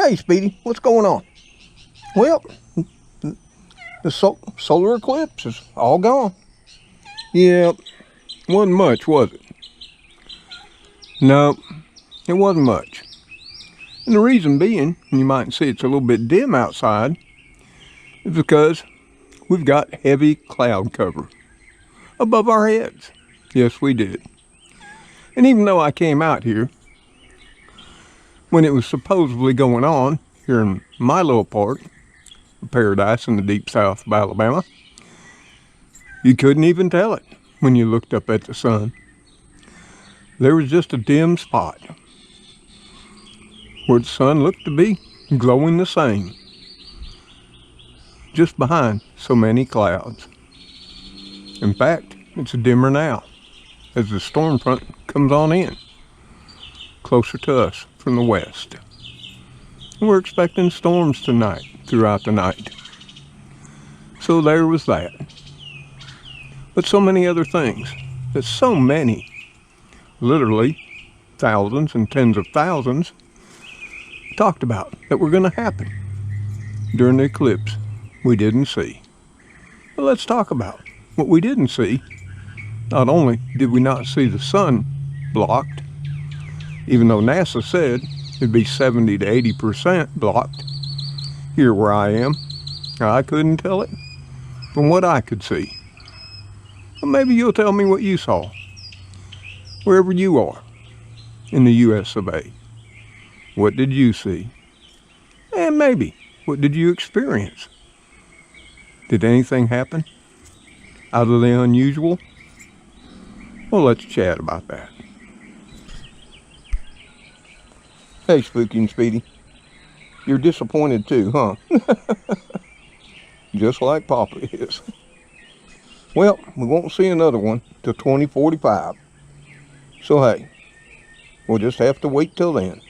Hey, Speedy, what's going on? Well, the solar eclipse is all gone. Yeah, wasn't much, was it? No, it wasn't much. And the reason being, you might see it's a little bit dim outside, is because we've got heavy cloud cover above our heads. Yes, we did. And even though I came out here when it was supposedly going on here in my little part of paradise in the deep south of Alabama, you couldn't even tell it when you looked up at the sun. There was just a dim spot where the sun looked to be glowing the same, just behind so many clouds. In fact, it's dimmer now as the storm front comes on in, closer to us from the west. And we're expecting storms tonight, throughout the night. So there was that. But so many other things, that so many, literally thousands and tens of thousands, talked about that were going to happen during the eclipse we didn't see. Well, let's talk about what we didn't see. Not only did we not see the sun blocked, even though NASA said it'd be 70 to 80% blocked here where I am, I couldn't tell it from what I could see. Well, maybe you'll tell me what you saw, wherever you are in the US of A. What did you see? And maybe, what did you experience? Did anything happen out of the unusual? Well, let's chat about that. Hey, Spooky and Speedy. You're disappointed too, huh? Just like Papa is. Well, we won't see another one till 2045. So hey, we'll just have to wait till then.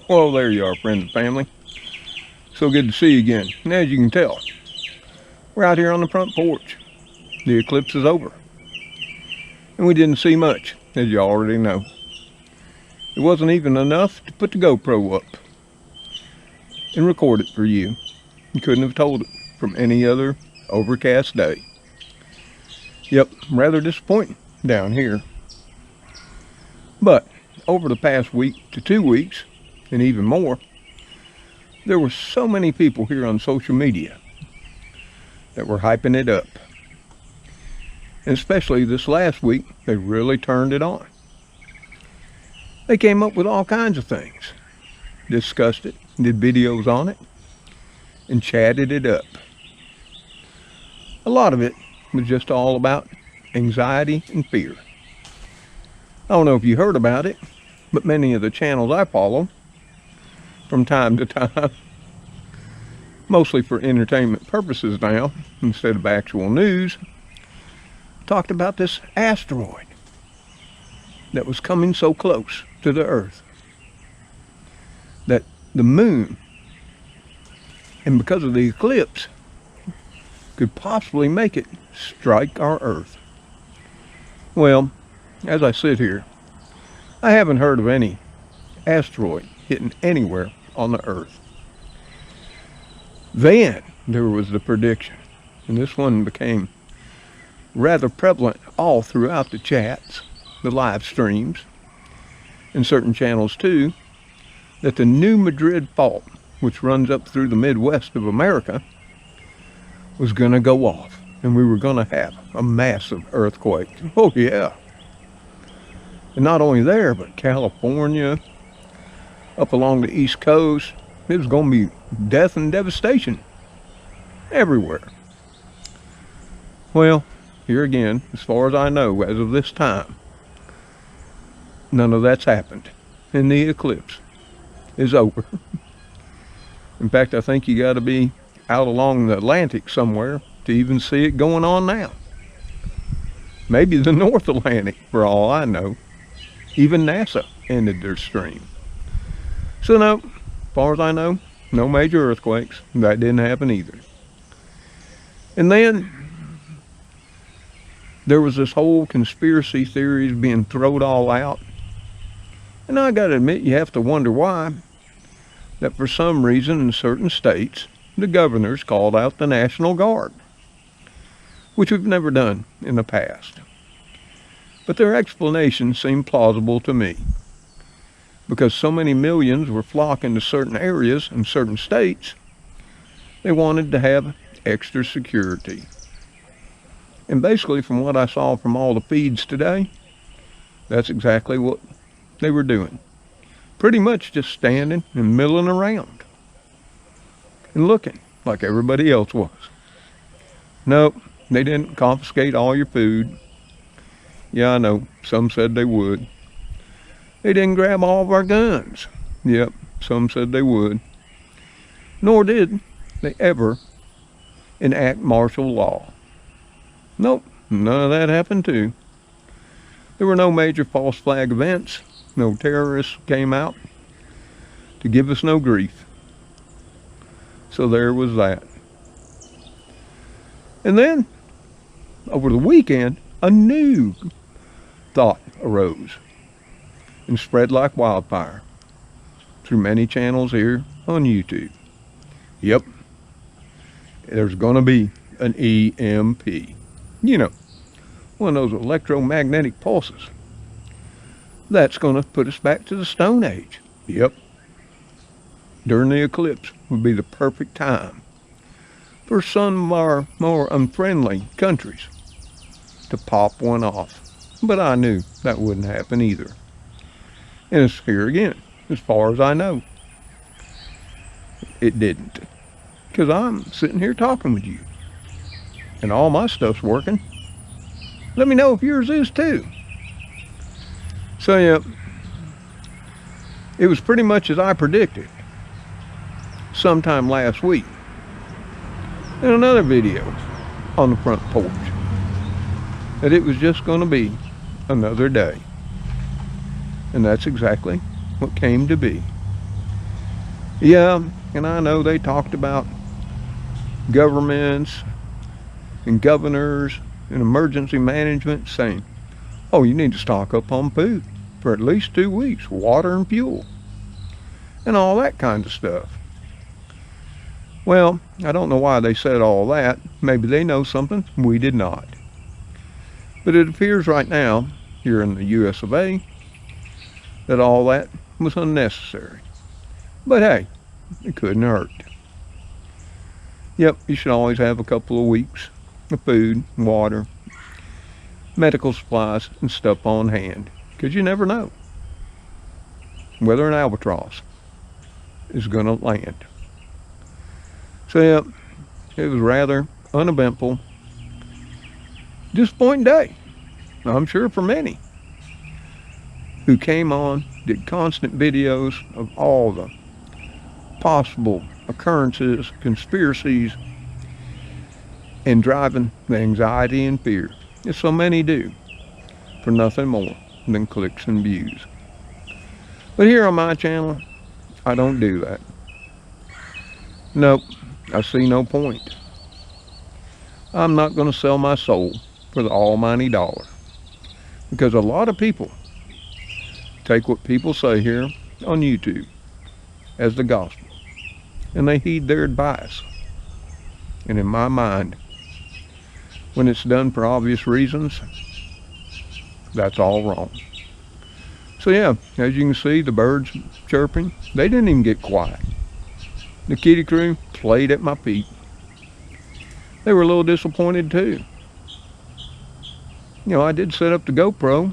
Well, there you are, friends and family. So good to see you again. And as you can tell, we're out here on the front porch. The eclipse is over. And we didn't see much, as you already know. It wasn't even enough to put the GoPro up and record it for you. You couldn't have told it from any other overcast day. Yep, rather disappointing down here. But over the past week to 2 weeks, and even more, there were so many people here on social media that were hyping it up. And especially this last week, they really turned it on. They came up with all kinds of things, discussed it, did videos on it, and chatted it up. A lot of it was just all about anxiety and fear. I don't know if you heard about it, but many of the channels I follow from time to time, mostly for entertainment purposes now, instead of actual news, talked about this asteroid that was coming so close to the Earth that the moon, and because of the eclipse, could possibly make it strike our Earth. Well, as I sit here, I haven't heard of any asteroid hitting anywhere on the Earth. Then there was the prediction, and this one became rather prevalent all throughout the chats, the live streams, and certain channels too, that the New Madrid fault, which runs up through the Midwest of America, was going to go off, and we were going to have a massive earthquake. Oh yeah. And not only there, but California, up along the East Coast, it was going to be death and devastation everywhere. Well, here again, as far as I know, as of this time, none of that's happened, and the eclipse is over. In fact, I think you got to be out along the Atlantic somewhere to even see it going on now. Maybe the North Atlantic, for all I know. Even NASA ended their stream. So no, as far as I know, no major earthquakes. That didn't happen either. And then there was this whole conspiracy theories being thrown all out And I gotta admit, you have to wonder why, that for some reason in certain states, the governors called out the National Guard, which we've never done in the past. But their explanation seemed plausible to me, because so many millions were flocking to certain areas in certain states, they wanted to have extra security. And basically, from what I saw from all the feeds today, that's exactly what they were doing. Pretty much just standing and milling around and looking like everybody else was. Nope, they didn't confiscate all your food. Yeah, I know, some said they would. They didn't grab all of our guns. Yep, some said they would. Nor did they ever enact martial law. Nope, none of that happened too. There were no major false flag events. No terrorists came out to give us no grief. So there was that. And then, over the weekend, a new thought arose and spread like wildfire through many channels here on YouTube. Yep, there's going to be an EMP. You know, one of those electromagnetic pulses. That's going to put us back to the Stone Age. Yep. During the eclipse would be the perfect time for some of our more unfriendly countries to pop one off. But I knew that wouldn't happen either. And it's here again, as far as I know. It didn't. Because I'm sitting here talking with you. And all my stuff's working. Let me know if yours is too. So yeah, it was pretty much as I predicted sometime last week in another video on the front porch, that it was just going to be another day. And that's exactly what came to be. Yeah, and I know they talked about governments and governors and emergency management saying, oh, you need to stock up on food for at least 2 weeks, water and fuel, and all that kind of stuff. Well, I don't know why they said all that. Maybe they know something we did not. But it appears right now, here in the US of A, that all that was unnecessary. But hey, it couldn't hurt. Yep, you should always have a couple of weeks of food, water, medical supplies, and stuff on hand, because you never know whether an albatross is going to land. So yeah, it was rather uneventful, disappointing day, I'm sure, for many who came on, did constant videos of all the possible occurrences, conspiracies, and driving the anxiety and fear, as so many do, for nothing more than clicks and views. But here on my channel, I don't do that. Nope, I see no point. I'm not going to sell my soul for the almighty dollar, because a lot of people take what people say here on YouTube as the gospel, and they heed their advice. And in my mind, when it's done for obvious reasons, that's all wrong. So yeah, as you can see, the birds chirping, they didn't even get quiet. The kitty crew played at my feet. They were a little disappointed too. You know, I did set up the GoPro,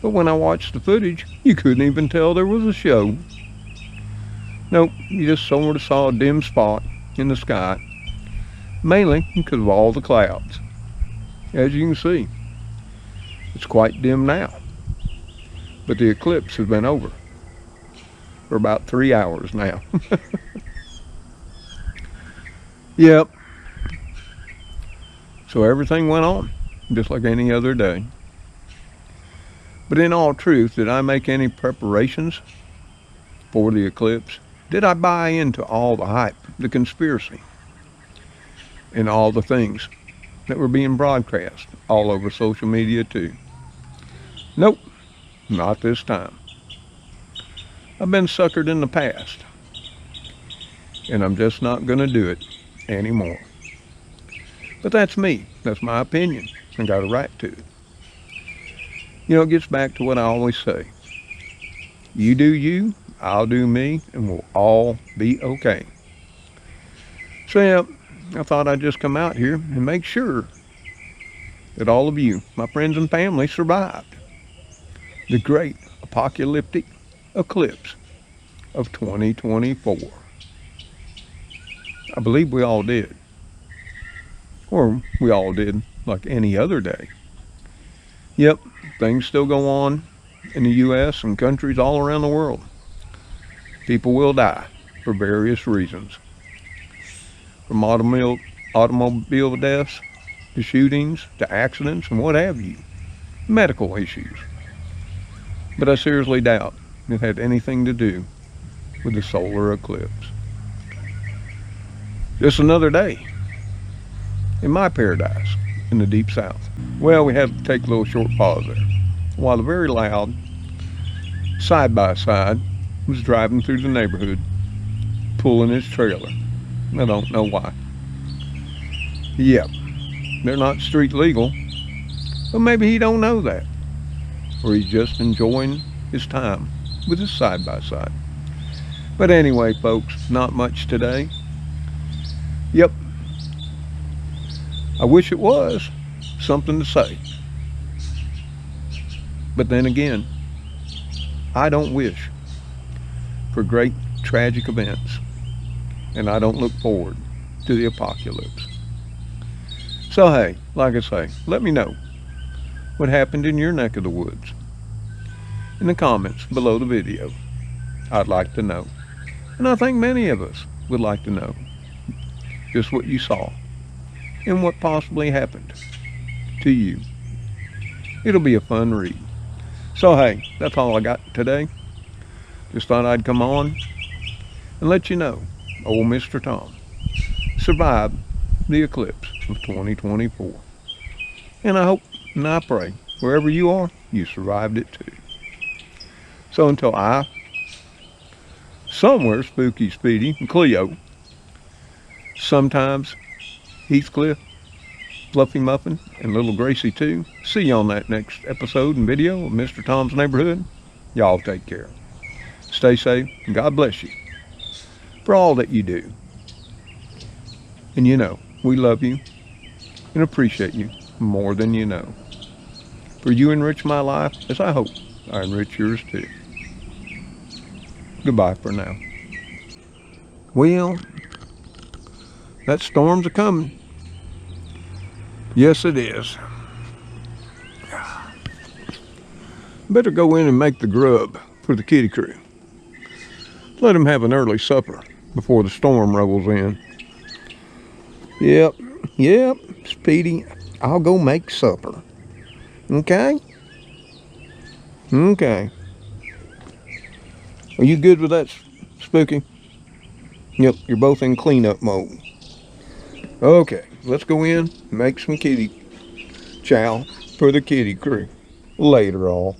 but when I watched the footage, you couldn't even tell there was a show. Nope, you just sort of saw a dim spot in the sky, mainly because of all the clouds. As you can see, it's quite dim now, but the eclipse has been over for about 3 hours now. Yep. So everything went on just like any other day. But in all truth, did I make any preparations for the eclipse? Did I buy into all the hype, the conspiracy, and all the things that were being broadcast all over social media too? Nope, not this time. I've been suckered in the past, and I'm just not going to do it anymore. But that's me. That's my opinion. I got a right to it. You know, it gets back to what I always say. You do you, I'll do me, and we'll all be okay. So yeah, I thought I'd just come out here and make sure that all of you, my friends and family, survived the great apocalyptic eclipse of 2024. I believe we all did. Or we all did like any other day. Yep, things still go on in the U.S. and countries all around the world. People will die for various reasons. From automobile deaths, to shootings, to accidents, and what have you. Medical issues. But I seriously doubt it had anything to do with the solar eclipse. Just another day in my paradise in the deep south. Well, we had to take a little short pause there. While a very loud side-by-side was driving through the neighborhood, pulling his trailer. I don't know why. Yep, they're not street legal, but maybe he don't know that. Or he's just enjoying his time with his side-by-side. But anyway, folks, not much today. Yep, I wish it was something to say. But then again, I don't wish for great tragic events, and I don't look forward to the apocalypse. So hey, like I say, let me know what happened in your neck of the woods in the comments below the video. I'd like to know, and I think many of us would like to know just what you saw and what possibly happened to you. It'll be a fun read. So hey, that's all I got today. Just thought I'd come on and let you know old Mr. Tom survived the eclipse of 2024. And I hope and I pray wherever you are, you survived it too. So until somewhere Spooky Speedy and Cleo, sometimes Heathcliff, Fluffy Muffin, and Little Gracie too. See you on that next episode and video of Mr. Tom's Neighborhood. Y'all take care. Stay safe, and God bless you for all that you do. And you know, we love you and appreciate you more than you know. For you enrich my life as I hope I enrich yours too. Goodbye for now. Well, that storm's a-coming. Yes, it is. Better go in and make the grub for the kitty crew. Let them have an early supper before the storm rolls in. Yep, Speedy, I'll go make supper. Okay? Okay. Are you good with that, Spooky? Yep, you're both in cleanup mode. Okay, let's go in and make some kitty chow for the kitty crew. Later, all.